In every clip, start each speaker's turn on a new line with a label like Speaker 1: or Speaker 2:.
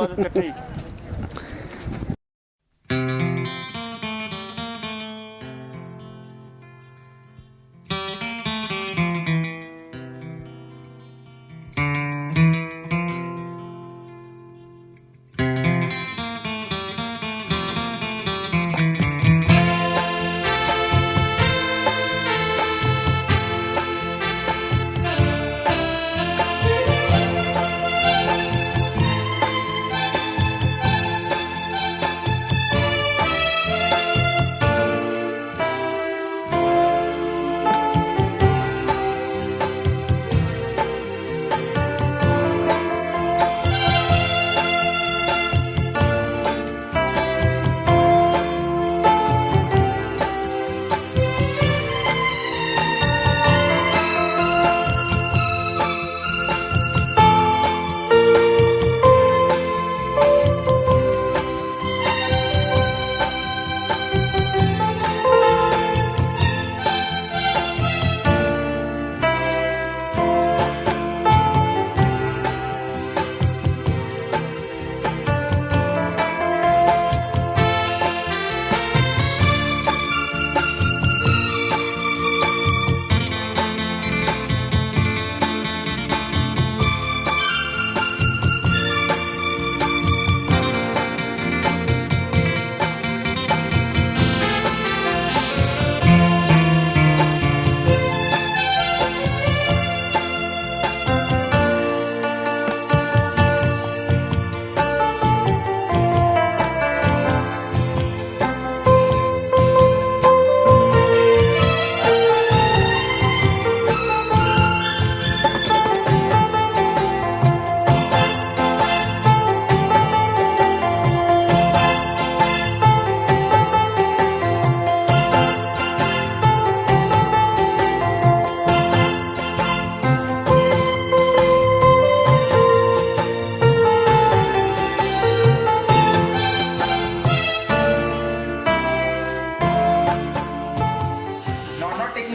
Speaker 1: आवाज इकट्ठे ही।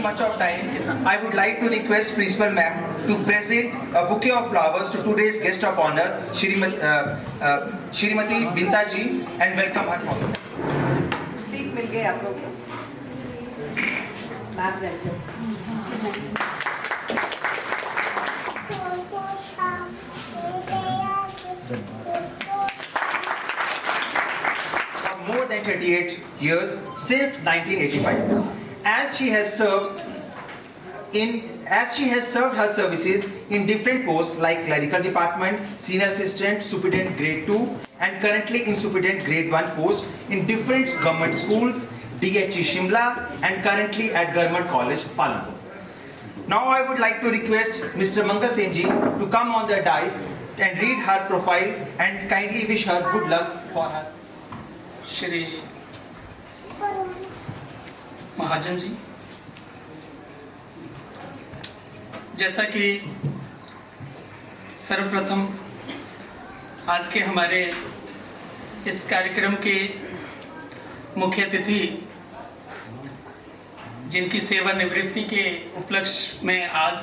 Speaker 2: Much of time, I would like to request Principal Ma'am to present a bouquet of flowers to today's guest of honor, Shrimati Binta ji, and welcome her forward.
Speaker 3: Seat मिल गई आप लोग को। Ma'am welcome.
Speaker 2: For more than 38 years since 1985. As she has served her services in different posts like clerical department, senior assistant, superintendent grade 2, and currently in superintendent grade 1 post in different government schools, DHE Shimla, and currently at Government College, Palampur. Now I would like to request Mr. Mangal Sen ji to come on the dais and read her profile and kindly wish her good luck for her.
Speaker 4: Shri Mahajan ji, जैसा कि सर्वप्रथम आज के हमारे इस कार्यक्रम के मुख्य अतिथि जिनकी सेवानिवृत्ति के उपलक्ष्य में आज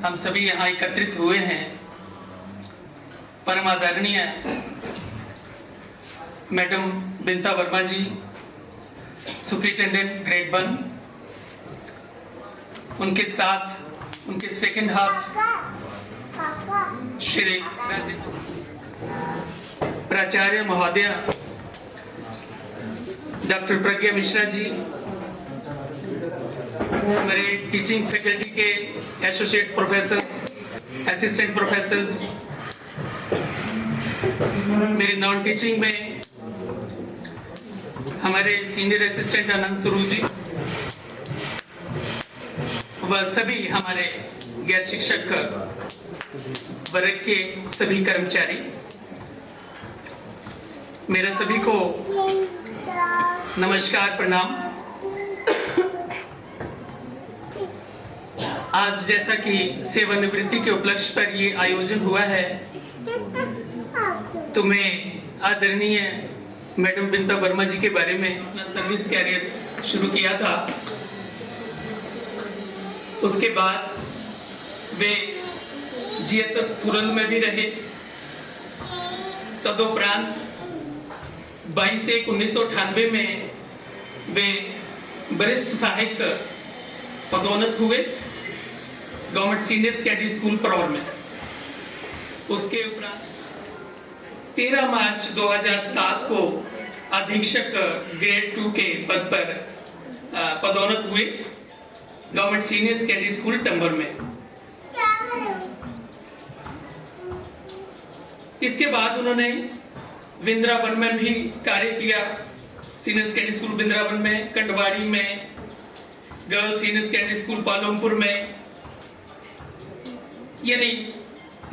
Speaker 4: हम सभी यहाँ एकत्रित हुए हैं, परम आदरणीय मैडम बिंता वर्मा जी, सुपरिटेंडेंट ग्रेड 1, उनके साथ उनके सेकंड हाफ श्री प्राचार्य महोदय डॉक्टर प्रज्ञा मिश्रा जी, हमारे टीचिंग फैकल्टी के एसोसिएट प्रोफेसर, असिस्टेंट प्रोफेसर्स, मेरी नॉन टीचिंग में हमारे सीनियर असिस्टेंट अनंत स्वरूप जी, वह सभी हमारे गैर शिक्षक वर्ग के सभी कर्मचारी, मेरा सभी को नमस्कार, प्रणाम। आज जैसा कि सेवानिवृत्ति के उपलक्ष्य पर ये आयोजन हुआ है, तो मैं आदरणीय मैडम बिंता वर्मा जी के बारे में अपना सर्विस कैरियर शुरू किया था। उसके बाद वे जीएसएस तुरंत में भी रहे, तदुपरांत 22/1/1998 में वे वरिष्ठ सहायक पदोन्नत हुए government senior secondary school Paraur में। उसके उपरांत 13 मार्च 2007 को अधीक्षक ग्रेड 2 के पद पर पदोन्नत हुए गवर्नमेंट सीनियर सेकेंडरी स्कूल टंबर में। इसके बाद उन्होंने वृंदावन में भी कार्य किया, सीनियर सेकेंडरी स्कूल वृंदावन में, कंडवाड़ी में, girls senior secondary school Palampur में। यानी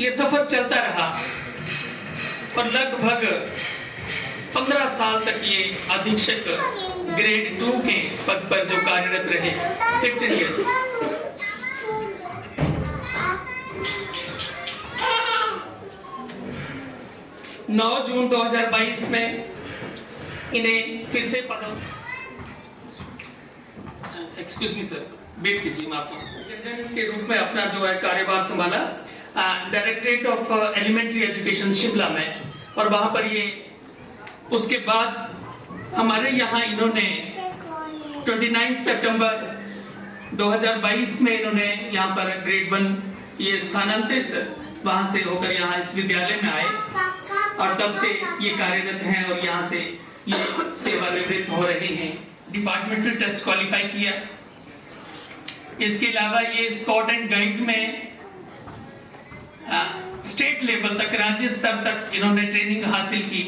Speaker 4: ये सफर चलता रहा और लगभग 15 साल तक ये अधीक्षक ग्रेड 2 के पद पर जो कार्यरत रहे, 15 इयर्स। जून 2022 में इन्हें फिर say excuse me sir, wait कीजिए, मैं आपको के रूप में अपना जो है कार्यभार संभाला directorate of elementary education Shimla में। और वहां पर ये उसके बाद हमारे यहाँ इन्होंने 29 सितंबर 2022 में इन्होंने यहाँ पर ग्रेड 1 ये स्थानांतरित वहां से होकर यहाँ इस विद्यालय में आए और तब से ये कार्यरत हैं और यहाँ से ये सेवानिवृत्त हो रहे हैं। डिपार्टमेंटल टेस्ट क्वालिफाई किया। इसके अलावा ये स्काउट एंड गाइड में स्टेट लेवल तक, राज्य स्तर तक इन्होंने ट्रेनिंग हासिल की।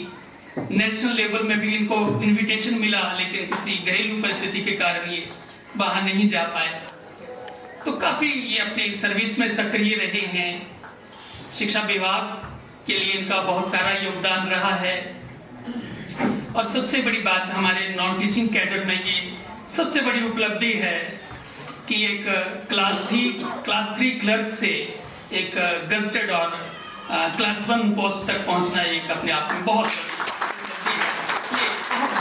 Speaker 4: नेशनल लेवल में भी इनको इनविटेशन मिला, लेकिन किसी घरेलू परिस्थिति के कारण ये वहां नहीं जा पाए। तो काफी ये अपनी सर्विस में सक्रिय रहे हैं। शिक्षा विभाग के लिए इनका बहुत सारा योगदान रहा है। और सबसे बड़ी बात, हमारे नॉन टीचिंग कैडर में ये सबसे बड़ी उपलब्धि है कि एक क्लास 3 क्लर्क से एक गजेटेड और क्लास 1 पोस्ट तक पहुंचना एक अपने आप में बहुत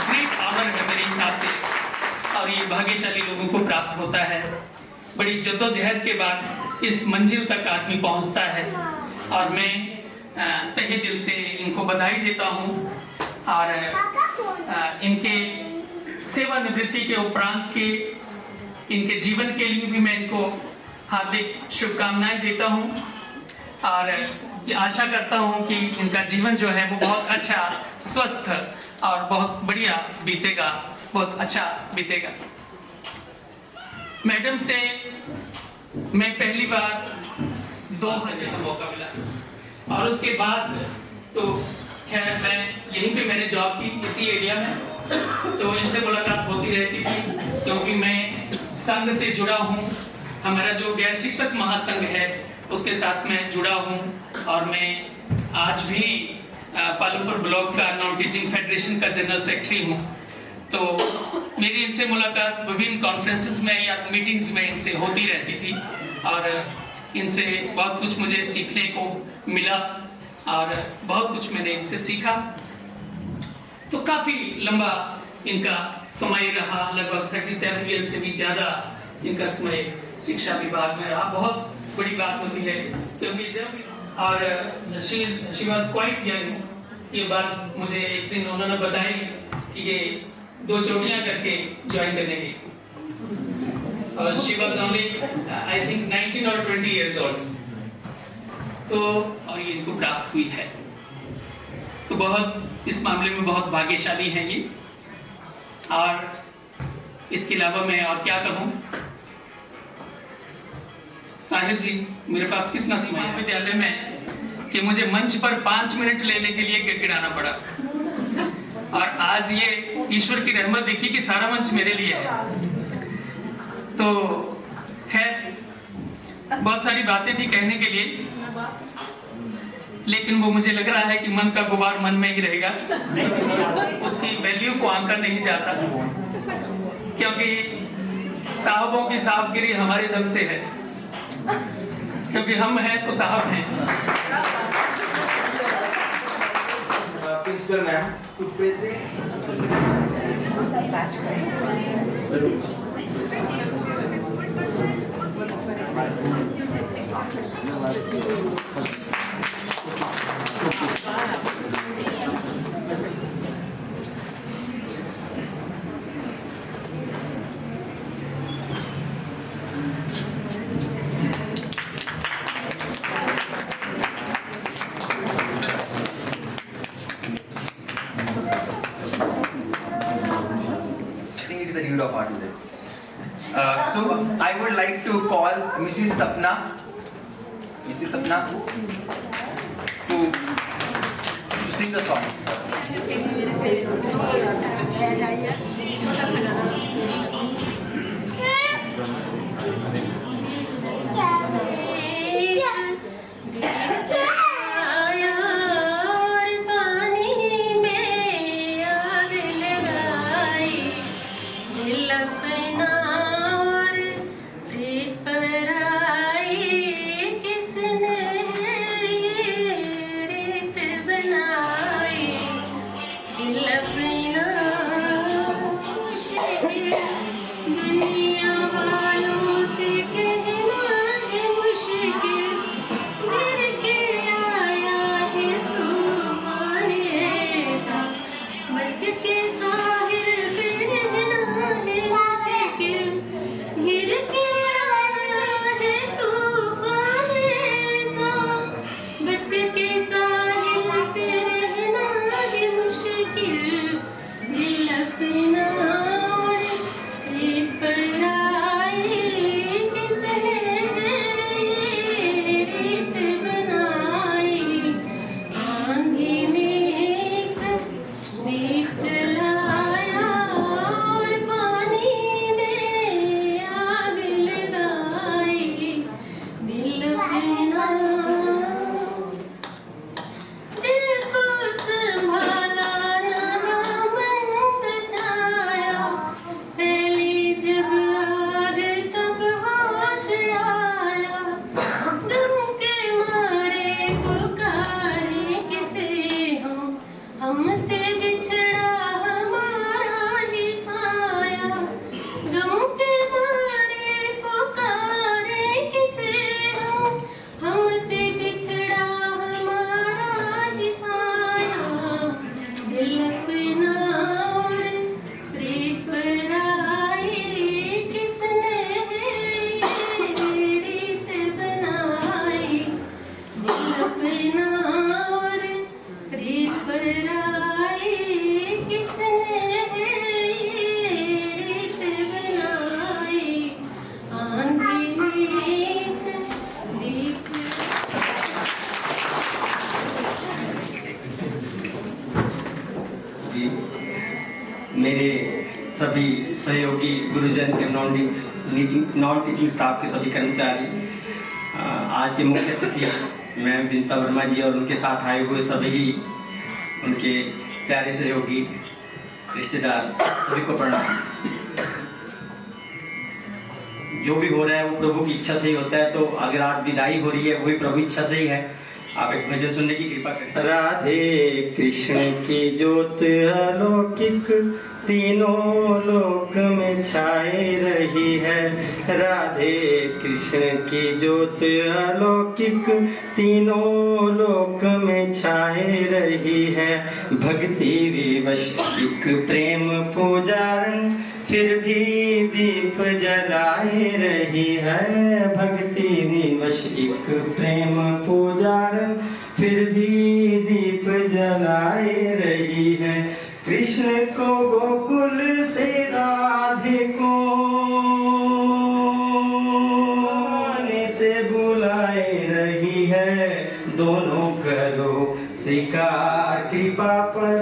Speaker 4: ग्रेट ऑनर है मेरे हिसाब से, और ये भाग्यशाली लोगों को प्राप्त होता है। बड़ी जद्दोजहद के बाद इस मंजिल तक आदमी पहुंचता है और मैं तहे दिल से इनको बधाई देता हूं। और इनके सेवानिवृत्ति के उपरांत के इनके जीवन के लिए भी मैं इनको हार्दिक शुभकामनाएं देता हूं और आशा करता हूं कि इनका जीवन जो है वो बहुत अच्छा, स्वस्थ और बहुत बढ़िया बीतेगा, बहुत अच्छा बीतेगा। मैडम से मैं पहली बार 2000 का मौका मिला और उसके बाद तो खैर मैं यहीं पे मैंने जॉब की इसी एरिया में, तो इनसे मुलाकात होती रहती थी क्योंकि मैं संघ से जुड़ा हूँ। हमारा जो गैर शिक्षक महासंघ है उसके साथ मैं जुड़ा हूँ और मैं आज भी पालमपुर ब्लॉक का नॉन टीचिंग फेडरेशन का जनरल सेक्रेटरी हूँ। तो मेरी इनसे मुलाकात विभिन्न कॉन्फ्रेंसेस में या मीटिंग्स में इनसे होती रहती थी और इनसे बहुत कुछ मुझे सीखने को मिला और बहुत कुछ मैंने इनसे सीखा। तो काफी लंबा इनका समय रहा, लगभग 37 ईयर से भी ज्यादा इनका समय शिक्षा विभाग में रहा। बहुत बड़ी बात होती है क्योंकि जब और शी वाज क्वाइट यंग। ये बात मुझे एक दिन उन्होंने बताई कि ये 2 चोटियां करके ज्वाइन करने की, और she was only I think 19 और 20 इयर्स ओल्ड। तो और ये इनको प्राप्त हुई है, तो बहुत इस मामले में बहुत भाग्यशाली है ये। और इसके अलावा मैं और क्या कहूं, साहिल जी मेरे पास कितना समय है विद्यालय में कि मुझे मंच पर 5 मिनट लेने के लिए गिड़गिड़ाना पड़ा, और आज ये ईश्वर की रहमत देखी कि सारा मंच मेरे लिए है। तो खैर बहुत सारी बातें थी कहने के लिए, लेकिन वो मुझे लग रहा है कि मन का गुबार मन में ही रहेगा, उसकी वैल्यू को आंका नहीं जाता, क्योंकि साहबों की साहबगिरी हमारे दम से है, क्योंकि हम हैं तो साहब हैं।
Speaker 2: Principal ma'am could present Field of Art is there. So I would like to call Mrs. Sapna. Mrs. Sapna to sing the song.
Speaker 1: मेरे सभी सहयोगी गुरुजन के नॉन टीचिंग स्टाफ के सभी कर्मचारी, आज के मुख्य अतिथि मैम विनीता वर्मा जी और उनके साथ आए हुए सभी उनके प्यारे सहयोगी रिश्तेदार, सभी को प्रणाम। जो भी हो रहा है वो प्रभु की इच्छा से ही होता है, तो अगर आज विदाई हो रही है वो भी प्रभु इच्छा से ही है। आप एक भजन सुनने की कृपा करें। राधे कृष्ण की ज्योत अलौकिक तीनों लोक में छाए रही है। राधे कृष्ण की ज्योत अलौकिक तीनों लोक में छाए रही है। भक्ति विवश एक प्रेम पुजारन फिर भी दीप जलाए रही है। भक्ति विवश एक प्रेम पुजारन फिर भी दीप जलाए रही है। कृष्ण को गोकुल से राधे को आने से बुलाए रही है। दोनों करो स्वीकार कृपा पर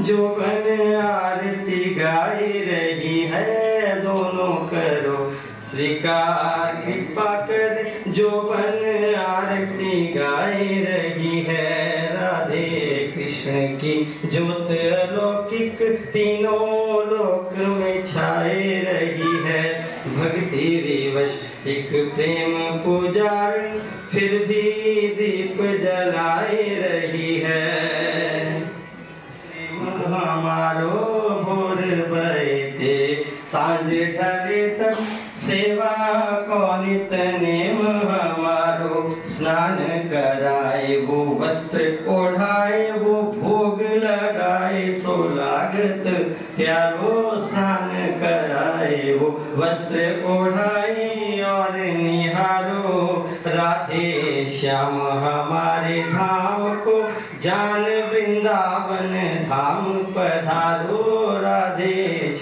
Speaker 1: जो बन आरती गाए रही है। दोनों करो स्वीकार कृपा कर जो बन आरती गाए रही है। राधे कृष्ण की ज्योत अलौकिक तीनों लोक में छाए रही है। भक्ति विवश एक प्रेम पुजारन फिर भी दीप जलाए रही है। हमारो भोर बहते सांझ ढले तक सेवा कौन तनेम हमारो। स्नान कराए वो वस्त्र ओढ़ाए वो भोग लगाए सो लागत प्यारो। स्नान कराए वो वस्त्र ओढ़ाए और निहारो। राधे श्याम हमारे धाम को जान वृंदावन धाम पधारो। राधे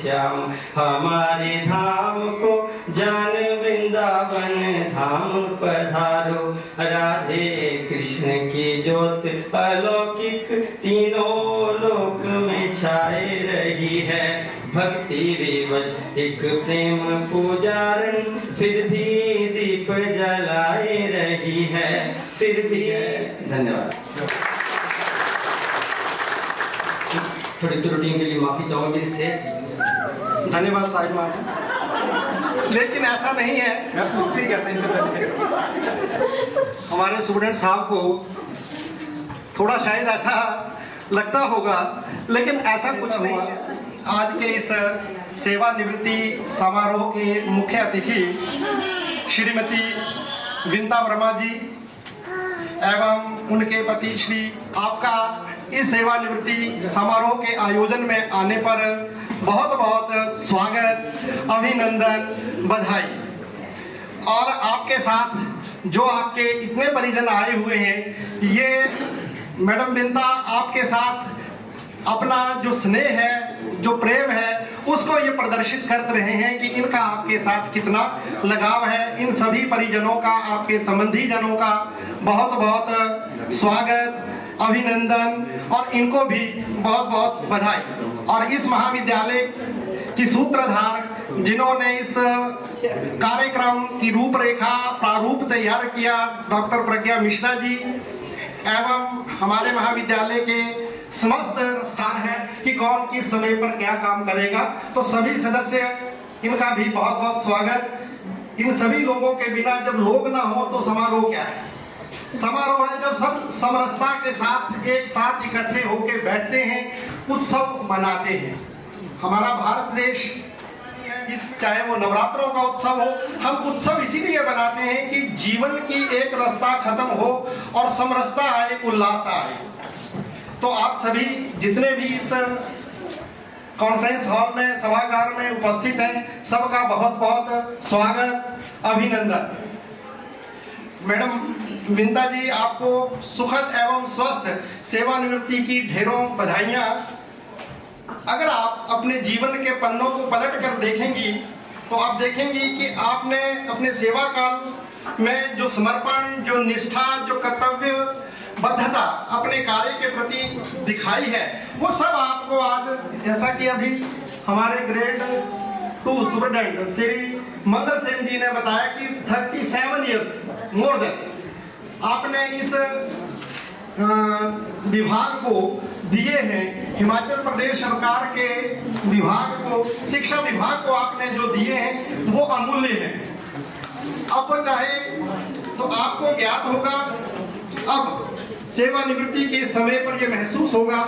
Speaker 1: श्याम। हमारे धाम को जान वृंदावन धाम पधारो। राधे कृष्ण की ज्योत अलौकिक तीनों लोक में छाए रही है। भक्ति विवश एक प्रेम पुजारन फिर भी दीप जलाए रही है, फिर भी है। धन्यवाद। थोड़ी त्रुटि के लिए माफी चाहूंगी इससे।
Speaker 5: धन्यवाद साहिब महाराज। लेकिन ऐसा नहीं है,
Speaker 2: मैं पूछते ही करते हैं इससे पहले।
Speaker 5: हमारे स्टूडेंट साहब को थोड़ा शायद ऐसा लगता होगा, लेकिन ऐसा कुछ नहीं है। आज के इस सेवानिवृत्ति समारोह के मुख्य अतिथि श्रीमती विंता वर्मा जी एवं उनके पति श्री, आपका इस सेवानिवृत्ति समारोह के आयोजन में आने पर बहुत बहुत स्वागत, अभिनंदन, बधाई। और आपके साथ जो आपके इतने परिजन आए हुए हैं, ये मैडम विंता आपके साथ अपना जो स्नेह है, जो प्रेम है, उसको ये प्रदर्शित कर रहे हैं कि इनका आपके साथ कितना लगाव है। इन सभी परिजनों का, आपके संबंधी जनों का बहुत बहुत स्वागत, अभिनंदन और इनको भी बहुत बहुत बधाई। और इस महाविद्यालय की सूत्रधार जिन्होंने इस कार्यक्रम की रूपरेखा प्रारूप तैयार किया, डॉक्टर प्रज्ञा मिश्रा जी एवं हमारे महाविद्यालय के समस्त स्टाफ है कि कौन किस समय पर क्या काम करेगा, तो सभी सदस्य, इनका भी बहुत बहुत स्वागत। इन सभी लोगों के बिना जब लोग ना हो तो समारोह क्या है? समारोह है जब सब समरसता के साथ एक साथ इकट्ठे होकर बैठते हैं, उत्सव मनाते हैं। हमारा भारत देश, चाहे वो नवरात्रों का उत्सव हो, हम उत्सव इसीलिए बनाते हैं कि जीवन की एक रस्ता खत्म हो और समरसता आए, उल्लास आए। तो आप सभी जितने भी इस कॉन्फ्रेंस हॉल में, सभागार में उपस्थित हैं, सबका बहुत बहुत स्वागत, अभिनंदन। मैडम विंता जी, आपको सुखद एवं स्वस्थ सेवानिवृत्ति की ढेरों बधाइयां। अगर आप अपने जीवन के पन्नों को पलट कर देखेंगी तो आप देखेंगी कि आपने अपने सेवा काल में जो समर्पण, जो निष्ठा, जो कर्तव्य बद्धता अपने कार्य के प्रति दिखाई है, वो सब आपको आज, जैसा कि अभी हमारे ग्रेड 2 स्टूडेंट श्री मंगल सेन जी ने बताया कि 37 इयर्स मोर देन आपने इस विभाग को दिए हैं। हिमाचल प्रदेश सरकार के विभाग को, शिक्षा विभाग को आपने जो दिए हैं वो अमूल्य हैं। अब चाहे तो आपको ज्ञात होगा, अब सेवानिवृत्ति के समय पर यह महसूस होगा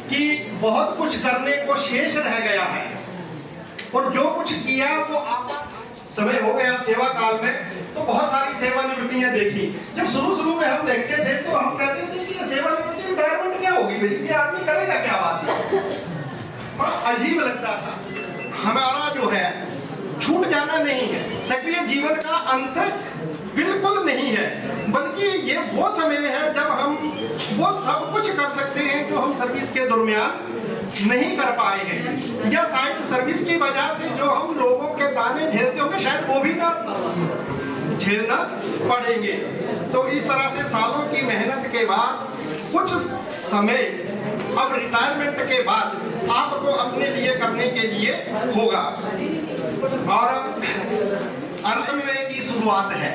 Speaker 5: कि बहुत कुछ करने को शेष रह गया है और जो कुछ किया वो आपका समय हो गया सेवा काल में। तो बहुत सारी सेवानिवृत्तियां देखी। जब शुरू में हम देखते थे तो हम कहते थे कि ये सेवानिवृत्ति रिटायरमेंट क्या होगी भाई, ये आदमी करेगा क्या बात है। बड़ा अजीब लगता था। हमारा जो है छूट जाना नहीं है, सक्रिय जीवन का अंत बिल्कुल नहीं है, बल्कि ये वो समय है जब हम वो सब कुछ कर सकते हैं जो हम सर्विस के दरमियान नहीं कर पाए हैं, या शायद सर्विस की वजह से जो हम लोगों के ताने झेलते होंगे शायद वो भी ना झेलना पड़ेंगे। तो इस तरह से सालों की मेहनत के बाद कुछ समय अब रिटायरमेंट के बाद आपको अपने लिए करने के लिए होगा। और अंत में की शुरुआत है,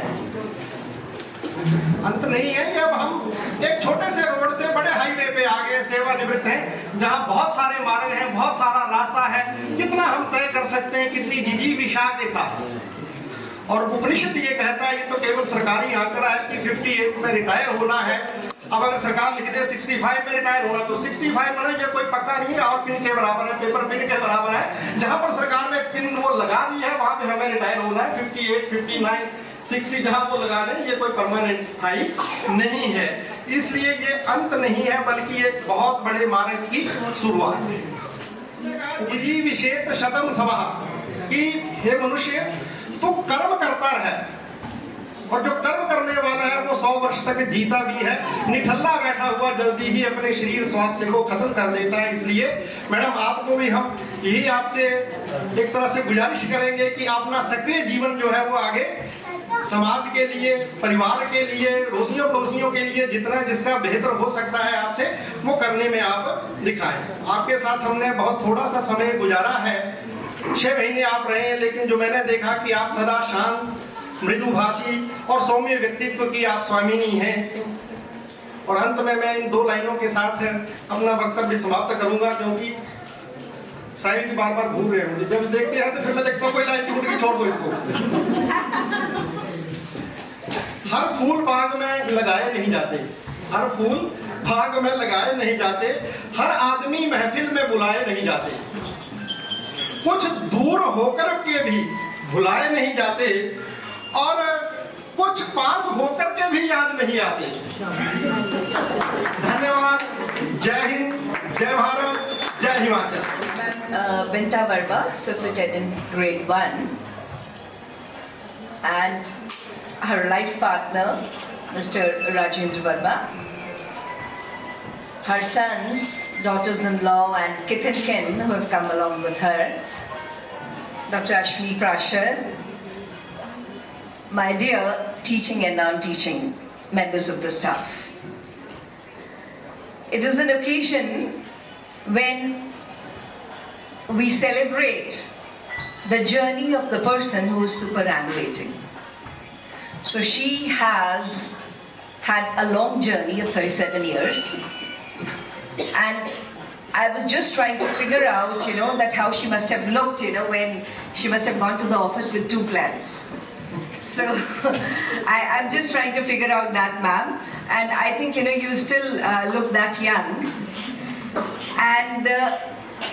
Speaker 5: अंत नहीं है। अब हम एक छोटे से रोड से बड़े हाईवे पे आ गए, सेवानिवृत्त हैं, जहां बहुत सारे मार्ग हैं, बहुत सारा रास्ता है, कितना हम तय कर सकते हैं, कितनी जिजीविषा के साथ। और उपनिषद ये कहता है, ये तो केवल सरकारी आंकड़ा है कि 58 में रिटायर होना है। अब अगर सरकार लिख दे 65 में रिटायर होना, तो 65 में ये कोई पक्का नहीं है, और पिन के बराबर है, पेपर पिन के बराबर है। जहां पर सरकार ने पिन वो लगा दी है वहां पे हमें रिटायर होना है। 58, 59, 60 जहां वो लगा दें, ये कोई परमानेंट स्थायी नहीं है। इसलिए ये अंत नहीं है, बल्कि एक बहुत बड़े मार्ग की शुरुआत है। विशेष शतम सभा कि हे मनुष्य, तू कर्म करता रहे, और जो कर्म करने वाला है वो 100 वर्ष वर्ष तक जीता भी है। निठल्ला बैठा हुआ जल्दी ही अपने शरीर स्वास्थ्य को खत्म कर देता है। इसलिए मैडम आपको भी हम यही आपसे एक तरह से गुजारिश करेंगे कि अपना सक्रिय जीवन जो है वो आगे समाज के लिए, परिवार के लिए, रोशियों पड़ोसियों के लिए जितना जिसका बेहतर हो सकता है आपसे वो करने में आप दिखाएं। आपके साथ हमने बहुत थोड़ा सा समय गुजारा है, 6 महीने आप रहे हैं, लेकिन जो मैंने देखा कि आप सदा शांत, मृदुभाषी और सौम्य व्यक्तित्व की आप स्वामिनी हैं। और अंत में मैं इन 2 लाइनों के साथ अपना वक्तव्य समाप्त करूंगा, क्योंकि साहिब जी बार बार भूल रहे हैं मुझे। जब देखते हैं तो फिर मैं देखता हूँ कोई लाइन टूट गई, छोड़ दो इसको। हर फूल बाग में लगाए नहीं जाते, हर फूल बाग में लगाए नहीं जाते, हर आदमी महफिल में बुलाए नहीं जाते, कुछ दूर होकर के भी भुलाए नहीं जाते और कुछ पास होकर के भी याद नहीं आते। धन्यवाद। जय हिंद, जय भारत, जय Himachal.
Speaker 6: Binta Verma, Superintendent Grade 1, and her life partner, Mr. Rajendra Verma, her sons, daughters-in-law, and kith and kin who have come along with her, Dr. Ashwini Prashar, my dear teaching and non-teaching members of the staff. It is an occasion when we celebrate the journey of the person who is superannuating. So she has had a long journey of 37 years, and I was just trying to figure out, that how she must have looked, when she must have gone to the office with 2 plans. So I'm just trying to figure out that, ma'am, and I think, you still look that young, and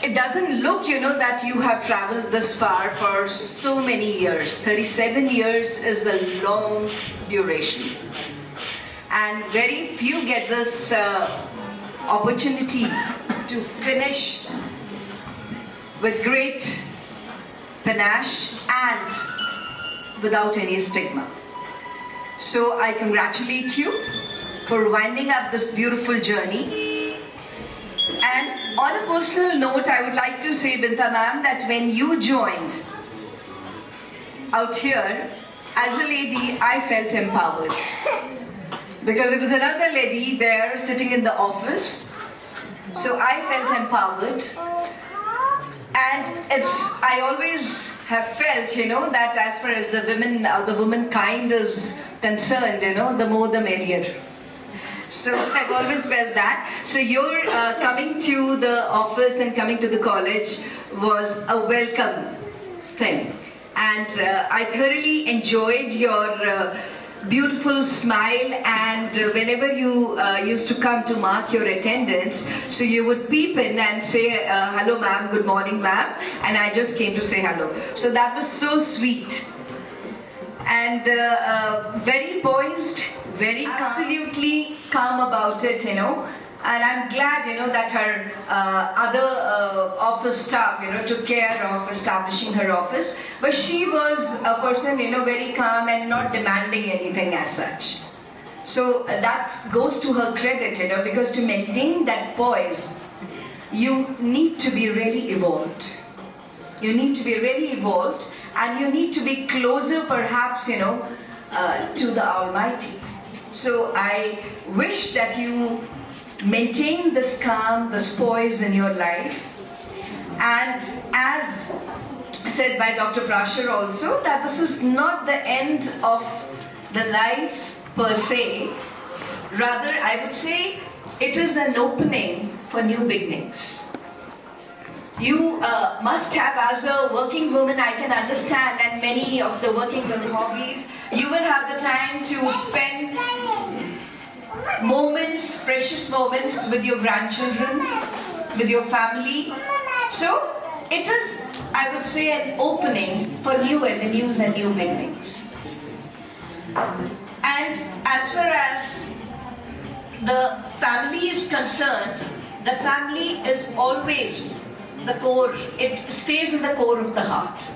Speaker 6: it doesn't look, that you have traveled this far for so many years. 37 years is a long duration. And very few get this opportunity to finish with great panache and without any stigma. So I congratulate you for winding up this beautiful journey. And on a personal note, I would like to say, Binta ma'am, that when you joined out here, as a lady, I felt empowered. Because there was another lady there sitting in the office. So I felt empowered. And I always have felt, that as far as the womankind is concerned, the more the merrier. So I've always felt that. So your coming to the office and coming to the college was a welcome thing. And I thoroughly enjoyed your beautiful smile, and whenever you used to come to mark your attendance, so you would peep in and say, hello ma'am, good morning ma'am, and I just came to say hello. So that was so sweet. And very poised, very absolutely calm about it, and I'm glad, that her other office staff, took care of establishing her office, but she was a person, very calm and not demanding anything as such. So that goes to her credit, because to maintain that poise, you need to be really evolved. You need to be really evolved, and you need to be closer perhaps, to the Almighty. So I wish that you maintain this calm, this poise in your life. And as said by Dr. Prashar also, that this is not the end of the life per se. Rather, I would say it is an opening for new beginnings. You must have, as a working woman, I can understand, and many of the working women hobbies, you will have the time to spend moments, precious moments with your grandchildren, with your family. So it is, I would say, an opening for new avenues and new beginnings. And as far as the family is concerned, the family is always the core, it stays in the core of the heart.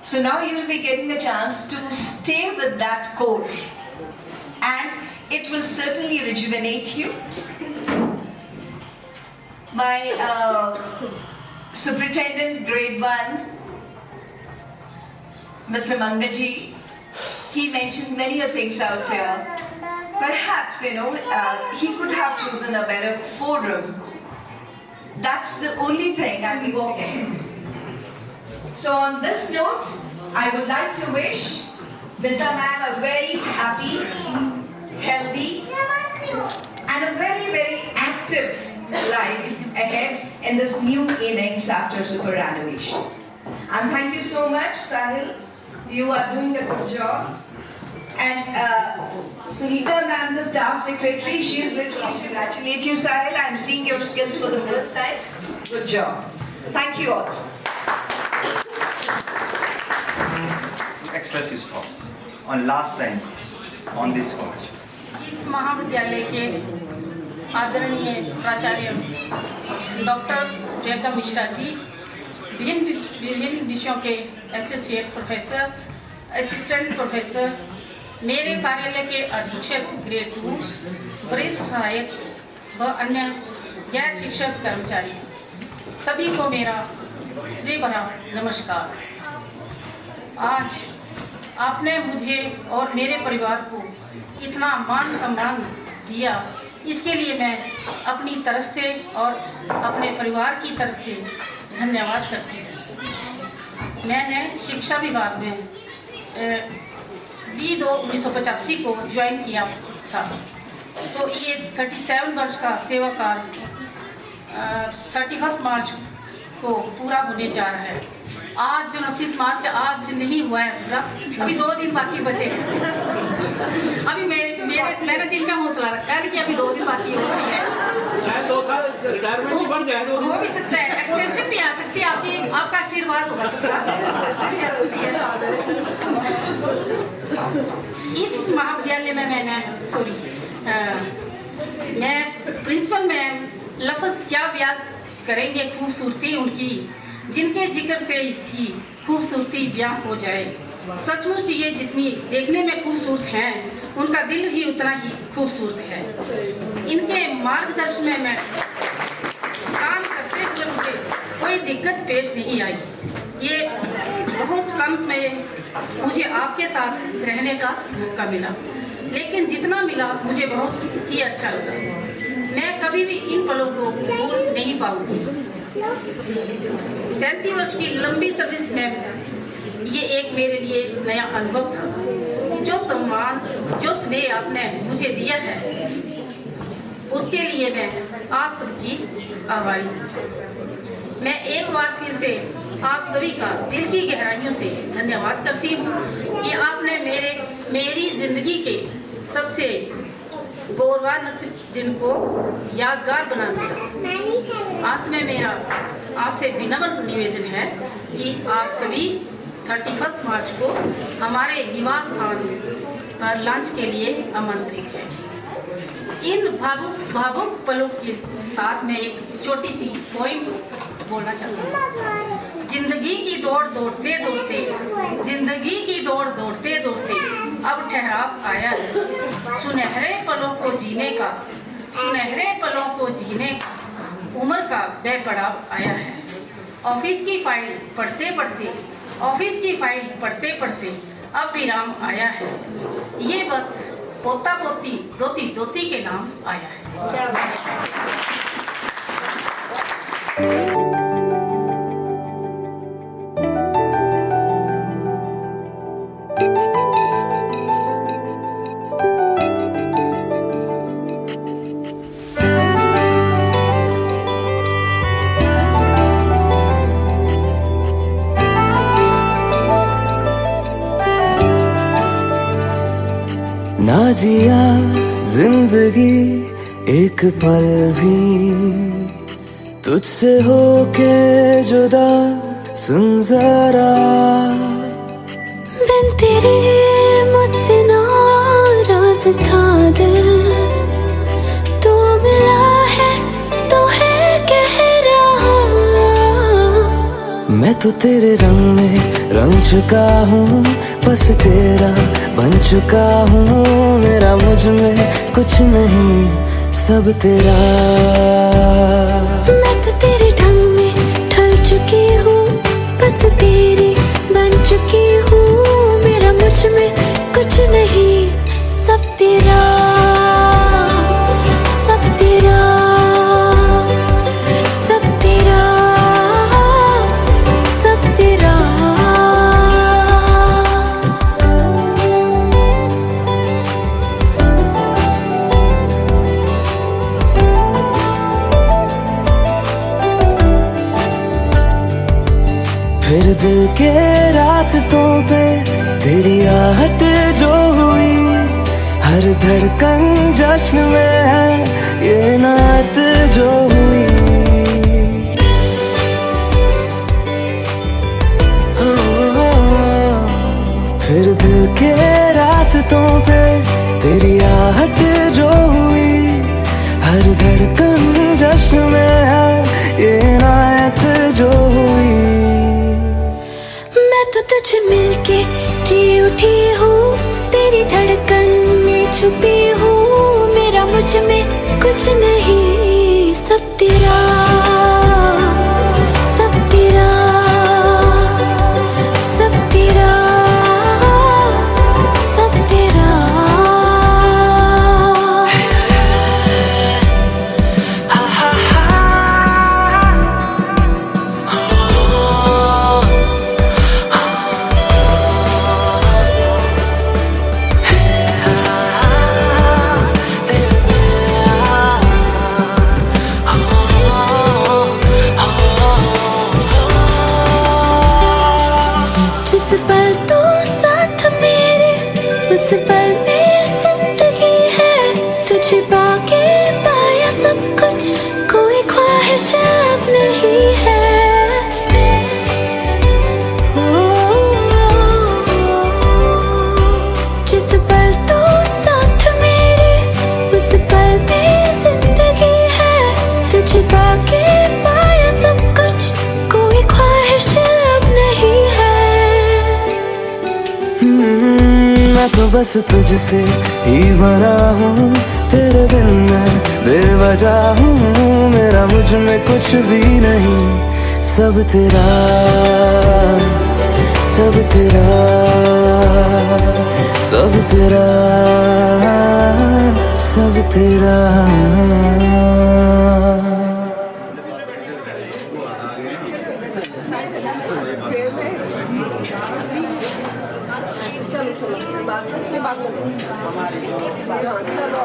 Speaker 6: So now you will be getting a chance to stay with that core and it will certainly rejuvenate you. My Superintendent Grade 1, Mr. Mangaji, he mentioned many things out here. Perhaps, he could have chosen a better forum. That's the only thing I can say. So on this note, I would like to wish Vidya ma'am a very happy, healthy, and a very, very active life ahead in this new innings after superannuation. And thank you so much, Sahil. You are doing a good job. And Sunita ma'am, the staff secretary, she is literally congratulate you, Sahil. I'm seeing your skills for the first time. Good job. Thank you all.
Speaker 2: Express his thoughts on last time on this college.
Speaker 7: इस महाविद्यालय के आदरणीय प्राचार्य doctor Priyanka Mishra ji, विभिन्न विषयों के associate professor, assistant professor, मेरे कार्यालय के अधीक्षक ग्रेड 2, वरिष्ठ सहायक व अन्य गैर शिक्षक कर्मचारी, सभी को मेरा श्री भरा नमस्कार। आज आपने मुझे और मेरे परिवार को इतना मान सम्मान दिया, इसके लिए मैं अपनी तरफ से और अपने परिवार की तरफ से धन्यवाद करती हूँ। मैंने शिक्षा विभाग में 20/2/1985 को ज्वाइन किया था, तो ये 37 वर्ष का सेवा काल 31 मार्च को पूरा होने जा रहा है। आज 29 मार्च आज नहीं हुआ है पूरा, अभी 2 दिन बाकी बचे हैं। अभी मेरे दिल में हौसला रखा है कि अभी 2 दिन बाकी हो रही है,
Speaker 4: शायद 2 साल रिटायरमेंट बढ़ जाए,
Speaker 7: हो भी सकता है, एक्सटेंशन भी आ सकती है, आपका आशीर्वाद होगा सबका। इस महाविद्यालय में मैं प्रिंसिपल मैम लफ्ज़ क्या बयान करेंगे, खूबसूरती उनकी, जिनके जिक्र से ही खूबसूरती बयां हो जाए। सचमुच ये जितनी देखने में खूबसूरत हैं, उनका दिल भी उतना ही खूबसूरत है। इनके मार्गदर्शन में मैं काम करते हुए मुझे कोई दिक्कत पेश नहीं आई। ये बहुत कम समय मुझे आपके साथ रहने का मौका मिला, लेकिन जितना मिला मुझे बहुत ही अच्छा लगा। मैं कभी भी इन पलों को भूल नहीं पाऊंगी। 37 वर्ष की लंबी सर्विस में ये एक मेरे लिए नया अनुभव था। जो सम्मान, जो स्नेह आपने मुझे दिया है, उसके लिए मैं आप सबकी आभारी हूँ। मैं एक बार फिर से आप सभी का दिल की गहराइयों से धन्यवाद करती हूँ कि आपने मेरी जिंदगी के सबसे गौरवान्वित दिन को यादगार बना दिया। अंत में मेरा आपसे विनम्र निवेदन है कि आप सभी 31 मार्च को हमारे निवास स्थान पर लंच के लिए आमंत्रित हैं। इन भावुक पलों के साथ मैं एक छोटी सी पोइम बोलना चाहती हूँ। जिंदगी की दौड़ दौड़ते दौड़ते अब ठहराव आया है। सुनहरे पलों को जीने का उम्र का बेपड़ाव आया है। ऑफिस की फाइल पढ़ते पढ़ते अब विराम आया है। ये वक्त पोता पोती दोती दोती के नाम आया है।
Speaker 8: ना जिया जिंदगी एक पल भी तुझसे होके जुदा, सुन जरा
Speaker 9: बिन तेरे मुझसे नाराज था दिल, तू मिला है तो है कह रहा।
Speaker 8: मैं तो तेरे रंग में रंग चुका हूँ, बस तेरा बन चुका हूँ, मेरा मुझ में कुछ नहीं, सब तेरा।
Speaker 9: मैं तो तेरे ढंग में ढल चुकी हूँ, बस तेरी बन चुकी हूँ, मेरा मुझ में कुछ नहीं, सब तेरा, सब तेरा, सब तेरा, सब तेरा।
Speaker 8: फिर दिल के रास्तों पे तेरी आहट जो हुई, हर धड़कन जश्न में है ये नात जो हुई। फिर दिल के रास्तों पे तेरी आहट जो हुई, हर धड़कन जश्न में है ये नात जो हुई।
Speaker 9: मैं तो तुझे मिलके जी उठी हूँ, तेरी धड़कन में छुपी हूँ, मेरा मुझ में कुछ नहीं, सब तेरा, सब तेरा, सब तेरा, सब तेरा। जिस पल तू साथ मेरे, उस पल में जिंदगी है, तुझे पाके पाया सब कुछ, कोई ख्वाहिश अब नहीं है। जिस पल तू साथ मेरे, उस पल में जिंदगी है, तुझे पाके पाया सब कुछ, कोई ख्वाहिश अब नहीं है।
Speaker 8: मैं तो बस तुझसे ही बना हूँ, तेरे बिन मैं बेवजह हूँ, मेरा मुझ में कुछ भी नहीं, सब तेरा, सब तेरा, सब तेरा, सब तेरा।
Speaker 3: चलो चलो फिर बात करते, बात करते। चलो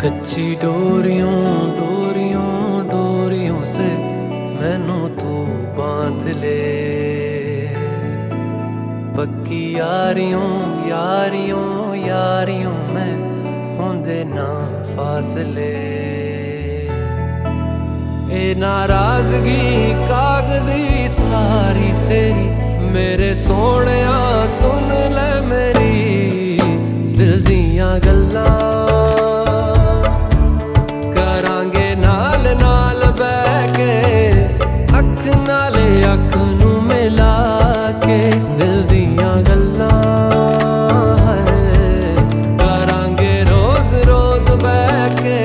Speaker 8: कच्ची डोरियों डोरियों डोरियों से मैनू तू बांध ले, पक्की यारियों यारियों यारियों में होंदे ना फासले। ए नाराजगी कागजी सारी तेरी, मेरे सोहणिया सुन ले मेरी दिल दियां गल्लां, करांगे नाल नाल बैठ के, अख नाले अख नू मिला के, दिल दियां गल्लां करांगे रोज रोज बैठ के,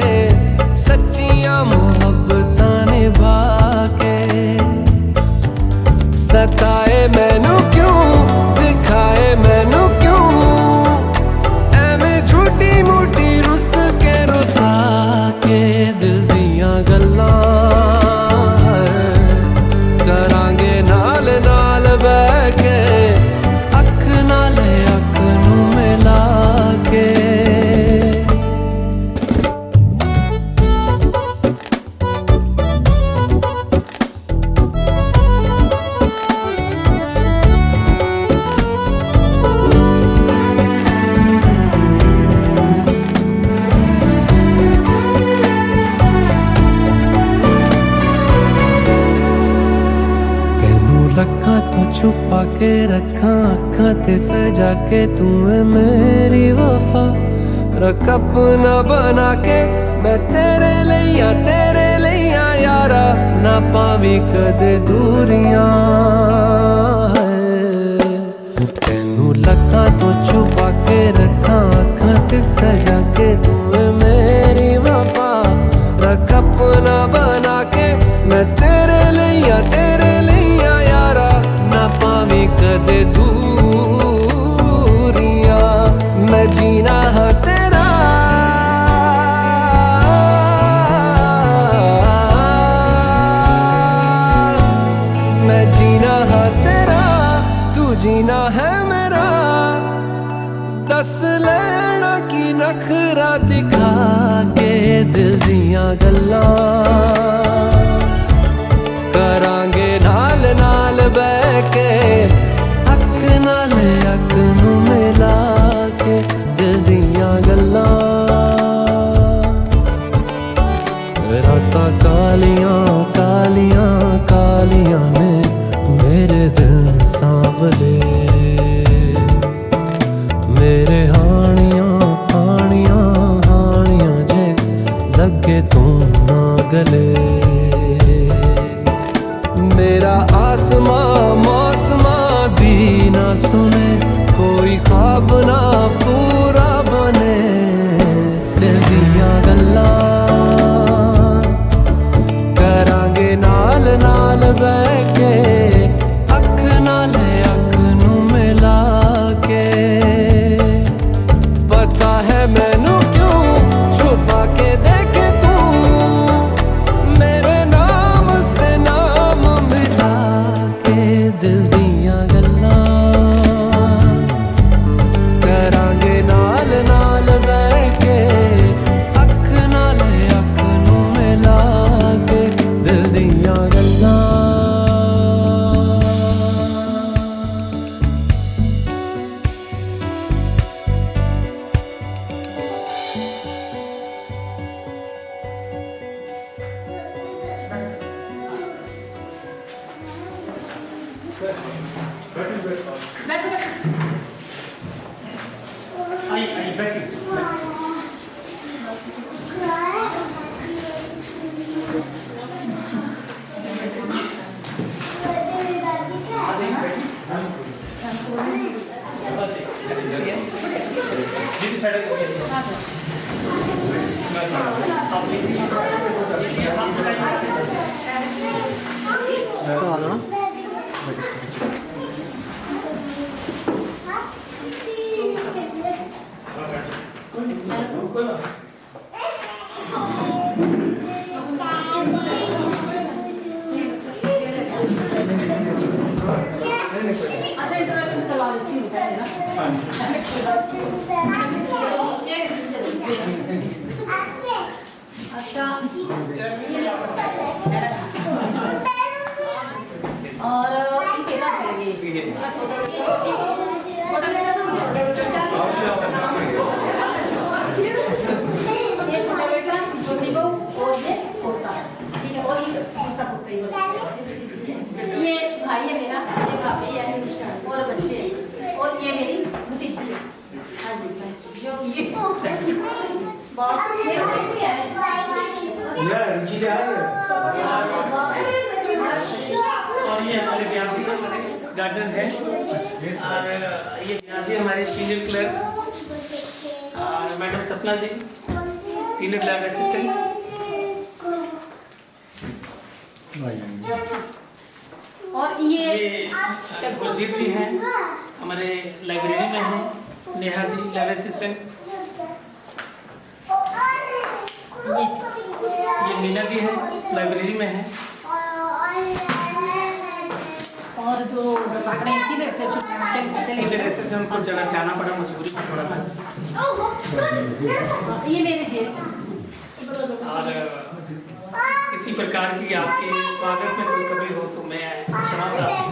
Speaker 8: सच्चियां मुहब्बतां निभा के। सताए मैनू क्यों, दिखाए मैनू क्यों, एवें झूठी मूठी रुस के रुसा के, दिल दियां गल्लां करांगे नाल नाल बैठ के, अख नाले अख नू मिला के। रखा तो छुपा के रखा, अखा ते सजा के तू है मेरी वफा, रख अपना बना के मैं तेरे लिया यारा ना पावी कदे दूरियां तेनू लखां तो छुपा के रखा अखां ते सजा के तू मेरी वफा रख अपना बना के मैं तेरे लिया यारा ना पावी कदे दूरियां मैं जीना है तेरा मैं जीना है तेरा तू जीना है मेरा दस लेना की नखरा दिखा के दिल दियां गल्लां करांगे नाल नाल बह के अख नाल अख नू मिला के दिल दियां गल्लां रातां कालियां कालियां कालियां ने मेरे दिल सांवले मेरे हानियां हानियां हानियां जे लगे तू ना गले मेरा आसमां मौसमां दी ना सुने कोई ख्वाब ना पूरा बने दिल दियां गल्लां करांगे नाल नाल बह के अख नाल अख नू मिला के पता है मैनू क्यों छुपा के देखे तू मेरे नाम से नाम मिला के दिल दियां गल्लां करांगे नाल नाल बह के अख नाल अख नू मिला के दिल दियां गल्लां
Speaker 7: अच्छा इंट्रोडक्शन करवा देती हूँ पहले ना अच्छा और कितना करेंगे छोटा बेटा ये छोटा बेटा छोटी बहू और ये पोता ठीक है और ये दूसरा पोता ये भाई है मेरा ये भाभी है और बच्चे और ये मेरी भतीजी है हाँ जी जो ये बहुत
Speaker 4: और ये हमारे व्यासी गार्डन है और ये व्यासी हमारे सीनियर क्लर्क और मैडम सपना जी सीनियर क्लर्क असिस्टेंट
Speaker 7: और ये
Speaker 4: गुरजीत जी हैं हमारे लाइब्रेरी में हैं नेहा जी लैब असिस्टेंट ये मीना जी हैं लाइब्रेरी में हैं
Speaker 7: और जो अपने सीनियर
Speaker 4: असिस्टेंट को जरा जाना पड़ा मजबूरी में थोड़ा सा
Speaker 7: ये मेरे जी
Speaker 4: और किसी प्रकार की आपके स्वागत में कोई कमी हो तो मैं क्षमा प्रार्थी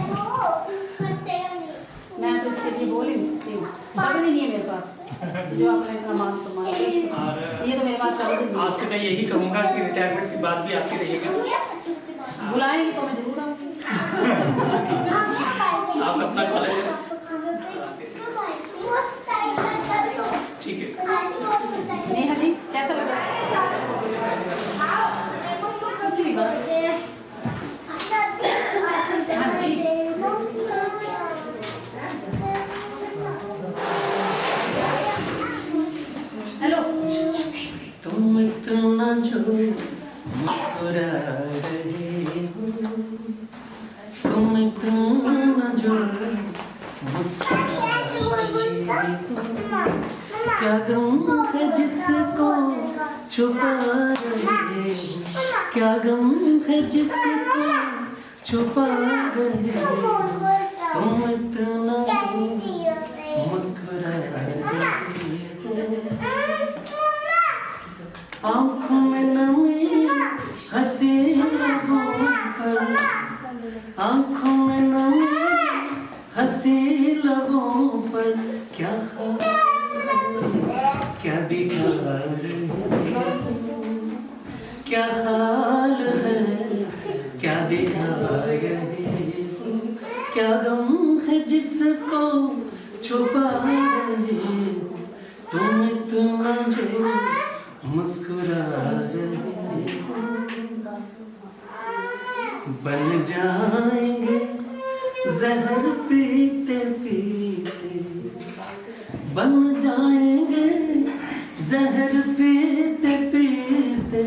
Speaker 7: मैं तो इसके लिए बोल ही नहीं सकती हूँ शब्द नहीं है मेरे पास जो आपने इतना मान सम्मान
Speaker 4: और
Speaker 7: ये तो मेरे पास शब्द नहीं
Speaker 4: आज से मैं यही कहूँगा कि रिटायरमेंट की बात भी आपकी रहेगी
Speaker 7: बुलाएंगे तो मैं जरूर आऊँगी
Speaker 4: आप अपना कॉलेज ठीक है
Speaker 7: हेलो
Speaker 8: तुम इतना जो मुस्कुरा रहे हो, तुम इतना जो मुस्कुरा रहे हो, क्या गम है जिसको छुपा रहे हो, क्या गम है जिसको छुपा रहे हो, तुम इतना मुस्कुरा रहे हो। आँखों में नमी हंसी लबों पर, आँखों में नमी हंसी लबों पर, क्या क्या दिखा रहे हो, क्या हाल है, क्या दिखा रहे हो, क्या गम है जिसको छुपा रहे हो, तुम इतना जो मुस्कुरा रहे हो। बन जाएंगे जहर पीते पीते, बन जाएंगे जहर पीते पीते,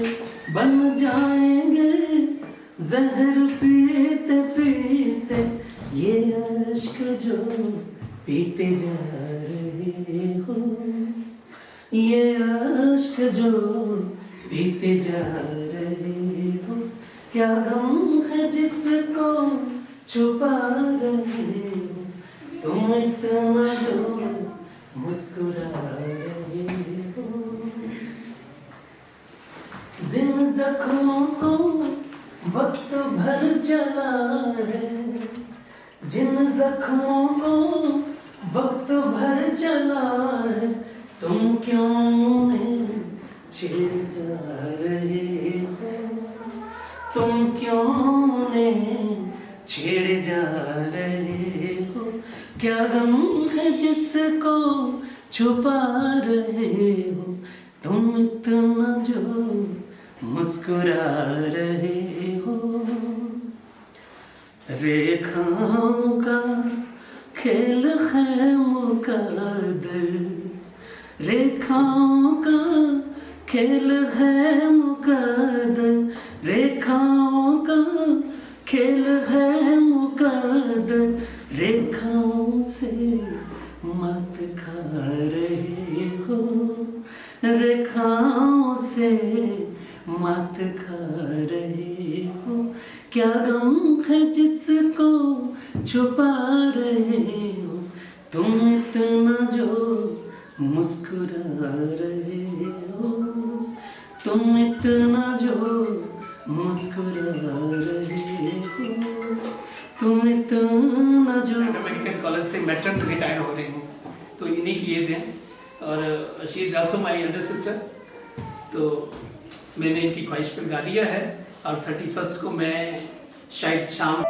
Speaker 8: बन जाएंगे जहर पीते पीते, ये अश्क जो पीते जा रहे हो, ये अश्क जो पीते जा रहे हो, क्या गम है जिसको छुपा रहे हो, तुम इतना जो मुस्कुरा रहे हो। जिन जख्मों को वक्त भर चला है, जिन जख्मों को वक्त भर चला है, तुम क्यों छेड़ जा रहे हो, तुम क्यों छेड़ जा रहे हो, क्या गम है जिसको छुपा रहे हो, तुम इतना जो मुस्कुरा रहे हो। रेखाओं का खेल है मुकद्दर, रेखाओं का खेल है मुकद्दर, रेखाओं का खेल है मुकद्दर, रेखाओं से मत खा रहे हो, रेखाओं से मत खा रहे हो, क्या गम है जिसको छुपा रहे हो, तुम इतना जो मुस्कुरा रहे हो, तुम इतना जो मुस्कुरा रहे हो, तुम इतना जो।
Speaker 4: मेडिकल कॉलेज से मैट्रन रिटायर हो रही हूँ, तो इन्हीं की एज है, और she is also my elder sister. तो मैंने इनकी ख्वाहिश पर गा दिया है, और 31 को मैं शायद शाम